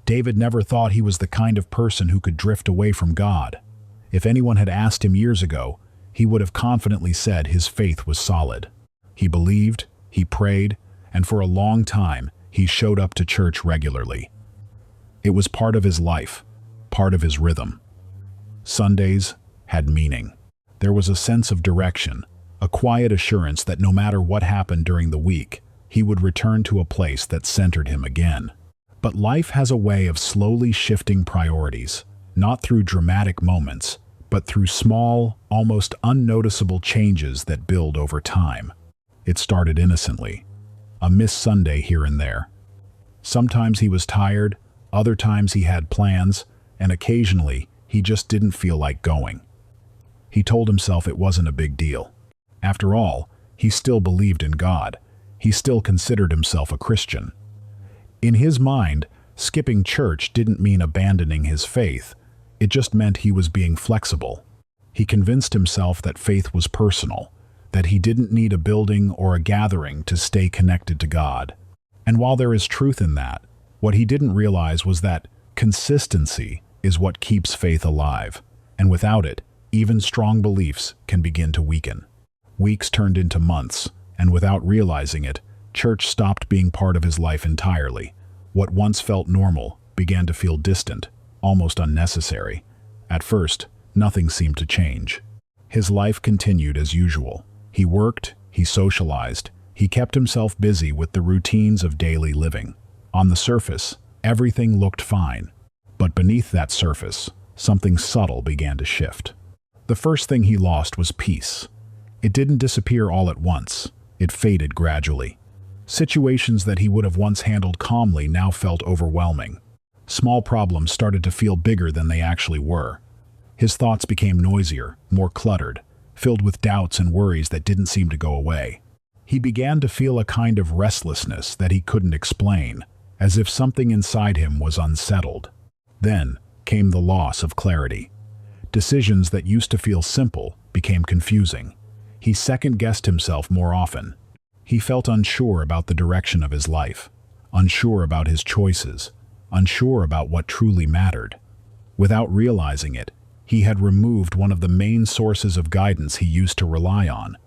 David never thought he was the kind of person who could drift away from God. If anyone had asked him years ago, he would have confidently said his faith was solid. He believed, he prayed, and for a long time, he showed up to church regularly. It was part of his life, part of his rhythm. Sundays had meaning. There was a sense of direction, a quiet assurance that no matter what happened during the week, he would return to a place that centered him again. But life has a way of slowly shifting priorities, not through dramatic moments, but through small, almost unnoticeable changes that build over time. It started innocently, a missed Sunday here and there. Sometimes he was tired, other times he had plans, and occasionally he just didn't feel like going. He told himself it wasn't a big deal. After all, he still believed in God. He still considered himself a Christian. In his mind, skipping church didn't mean abandoning his faith. It just meant he was being flexible. He convinced himself that faith was personal, that he didn't need a building or a gathering to stay connected to God. And while there is truth in that, what he didn't realize was that consistency is what keeps faith alive, and without it, even strong beliefs can begin to weaken. Weeks turned into months, and without realizing it, church stopped being part of his life entirely. What once felt normal began to feel distant, almost unnecessary. At first, nothing seemed to change. His life continued as usual. He worked, he socialized, he kept himself busy with the routines of daily living. On the surface, everything looked fine. But beneath that surface, something subtle began to shift. The first thing he lost was peace. It didn't disappear all at once. It faded gradually. Situations that he would have once handled calmly now felt overwhelming. Small problems started to feel bigger than they actually were. His thoughts became noisier, more cluttered, filled with doubts and worries that didn't seem to go away. He began to feel a kind of restlessness that he couldn't explain, as if something inside him was unsettled. Then came the loss of clarity. Decisions that used to feel simple became confusing. He second-guessed himself more often. He felt unsure about the direction of his life, unsure about his choices, unsure about what truly mattered. Without realizing it, he had removed one of the main sources of guidance he used to rely on.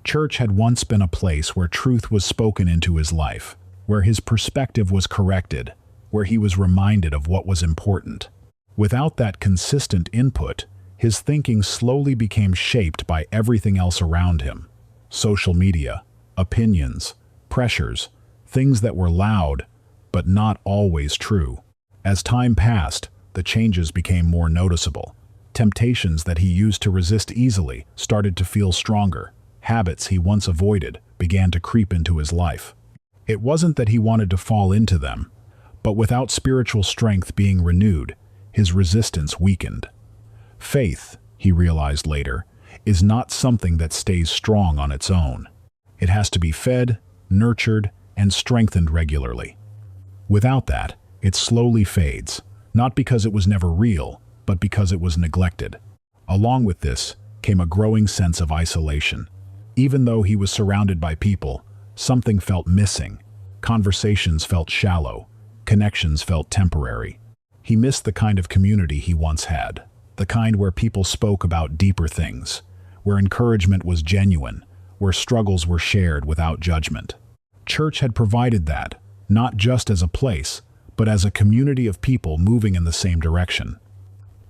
Church had once been a place where truth was spoken into his life, where his perspective was corrected, where he was reminded of what was important. Without that consistent input, his thinking slowly became shaped by everything else around him. Social media, opinions, pressures, things that were loud, but not always true. As time passed, the changes became more noticeable. Temptations that he used to resist easily started to feel stronger. Habits he once avoided began to creep into his life. It wasn't that he wanted to fall into them, but without spiritual strength being renewed, his resistance weakened. Faith, he realized later, is not something that stays strong on its own. It has to be fed, nurtured, and strengthened regularly. Without that, it slowly fades, not because it was never real, but because it was neglected. Along with this came a growing sense of isolation. Even though he was surrounded by people, something felt missing. Conversations felt shallow. Connections felt temporary. He missed the kind of community he once had, the kind where people spoke about deeper things, where encouragement was genuine, where struggles were shared without judgment. Church had provided that, not just as a place, but as a community of people moving in the same direction.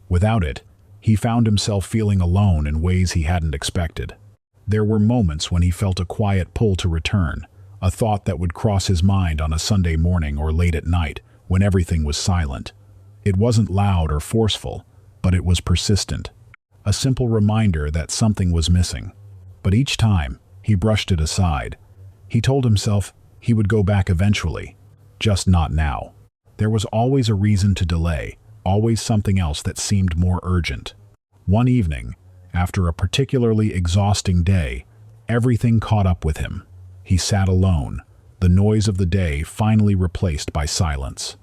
Without it, he found himself feeling alone in ways he hadn't expected. There were moments when he felt a quiet pull to return, a thought that would cross his mind on a Sunday morning or late at night when everything was silent. It wasn't loud or forceful, but it was persistent, a simple reminder that something was missing. But each time, he brushed it aside. He told himself he would go back eventually, just not now. There was always a reason to delay, always something else that seemed more urgent. One evening, after a particularly exhausting day, everything caught up with him. He sat alone, the noise of the day finally replaced by silence.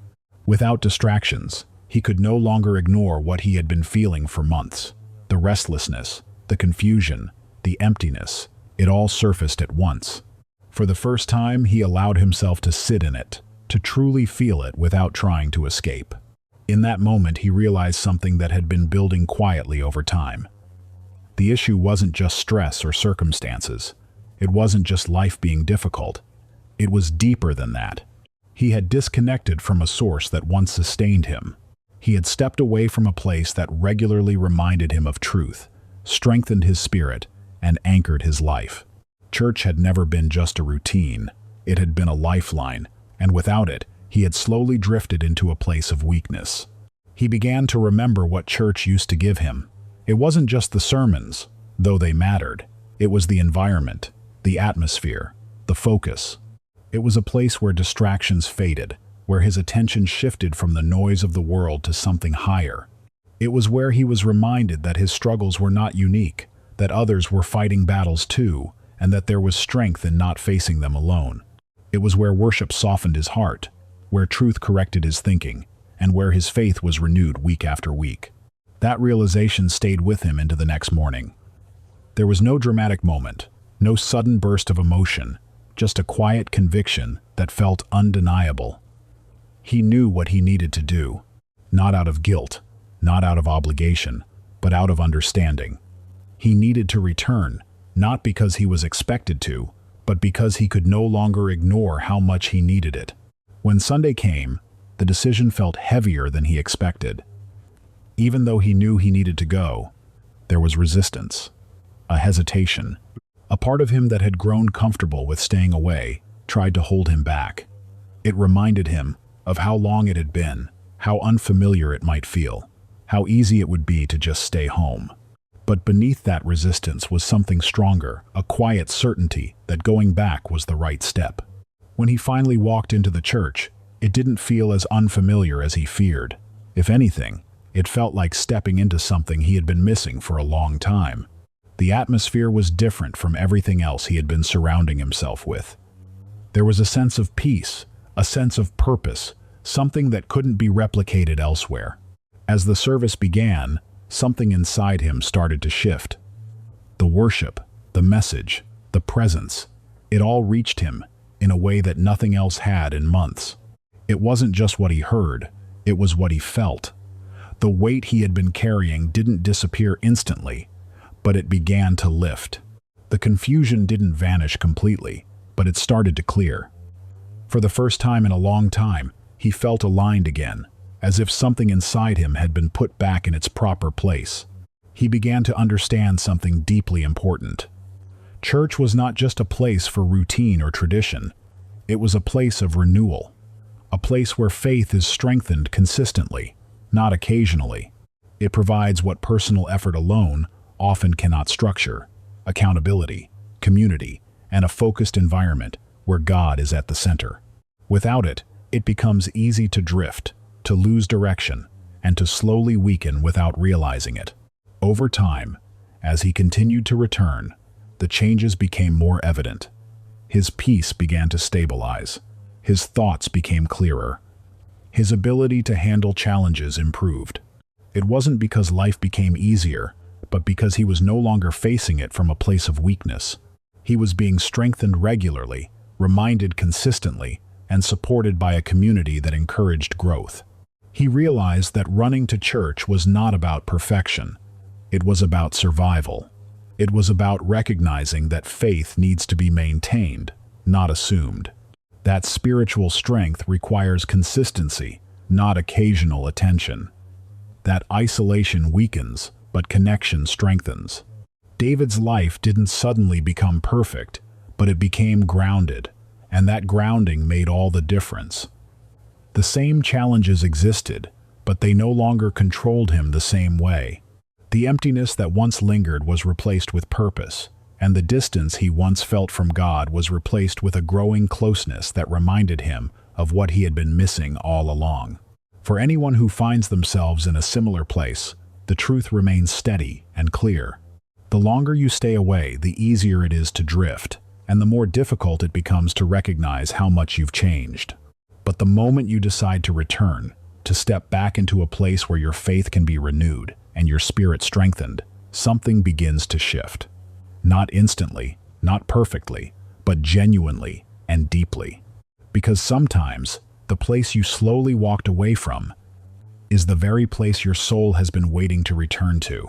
Without distractions, he could no longer ignore what he had been feeling for months. The restlessness, the confusion, the emptiness, it all surfaced at once. For the first time, he allowed himself to sit in it, to truly feel it without trying to escape. In that moment, he realized something that had been building quietly over time. The issue wasn't just stress or circumstances. It wasn't just life being difficult. It was deeper than that. He had disconnected from a source that once sustained him. He had stepped away from a place that regularly reminded him of truth, strengthened his spirit, and anchored his life. Church had never been just a routine. It had been a lifeline, and without it, he had slowly drifted into a place of weakness. He began to remember what church used to give him. It wasn't just the sermons, though they mattered. It was the environment, the atmosphere, the focus. It was a place where distractions faded, where his attention shifted from the noise of the world to something higher. It was where he was reminded that his struggles were not unique, that others were fighting battles too, and that there was strength in not facing them alone. It was where worship softened his heart, where truth corrected his thinking, and where his faith was renewed week after week. That realization stayed with him into the next morning. There was no dramatic moment, no sudden burst of emotion, just a quiet conviction that felt undeniable. He knew what he needed to do, not out of guilt, not out of obligation, but out of understanding. He needed to return, not because he was expected to, but because he could no longer ignore how much he needed it. When Sunday came, the decision felt heavier than he expected. Even though he knew he needed to go, there was resistance, a hesitation. A part of him that had grown comfortable with staying away tried to hold him back. It reminded him of how long it had been, how unfamiliar it might feel, how easy it would be to just stay home. But beneath that resistance was something stronger, a quiet certainty that going back was the right step. When he finally walked into the church, it didn't feel as unfamiliar as he feared. If anything, it felt like stepping into something he had been missing for a long time. The atmosphere was different from everything else he had been surrounding himself with. There was a sense of peace, a sense of purpose, something that couldn't be replicated elsewhere. As the service began, something inside him started to shift. The worship, the message, the presence, it all reached him in a way that nothing else had in months. It wasn't just what he heard, it was what he felt. The weight he had been carrying didn't disappear instantly, but it began to lift. The confusion didn't vanish completely, but it started to clear. For the first time in a long time, he felt aligned again, as if something inside him had been put back in its proper place. He began to understand something deeply important. Church was not just a place for routine or tradition. It was a place of renewal, a place where faith is strengthened consistently, not occasionally. It provides what personal effort alone often cannot structure: accountability, community, and a focused environment where God is at the center. Without it, it becomes easy to drift, to lose direction, and to slowly weaken without realizing it. Over time, as he continued to return, the changes became more evident. His peace began to stabilize. His thoughts became clearer. His ability to handle challenges improved. It wasn't because life became easier, but because he was no longer facing it from a place of weakness. He was being strengthened regularly, reminded consistently, and supported by a community that encouraged growth. He realized that running to church was not about perfection. It was about survival. It was about recognizing that faith needs to be maintained, not assumed. That spiritual strength requires consistency, not occasional attention. That isolation weakens, but connection strengthens. David's life didn't suddenly become perfect, but it became grounded, and that grounding made all the difference. The same challenges existed, but they no longer controlled him the same way. The emptiness that once lingered was replaced with purpose, and the distance he once felt from God was replaced with a growing closeness that reminded him of what he had been missing all along. For anyone who finds themselves in a similar place, the truth remains steady and clear. The longer you stay away, the easier it is to drift, and the more difficult it becomes to recognize how much you've changed. But the moment you decide to return, to step back into a place where your faith can be renewed and your spirit strengthened, something begins to shift. Not instantly, not perfectly, but genuinely and deeply. Because sometimes, the place you slowly walked away from is the very place your soul has been waiting to return to.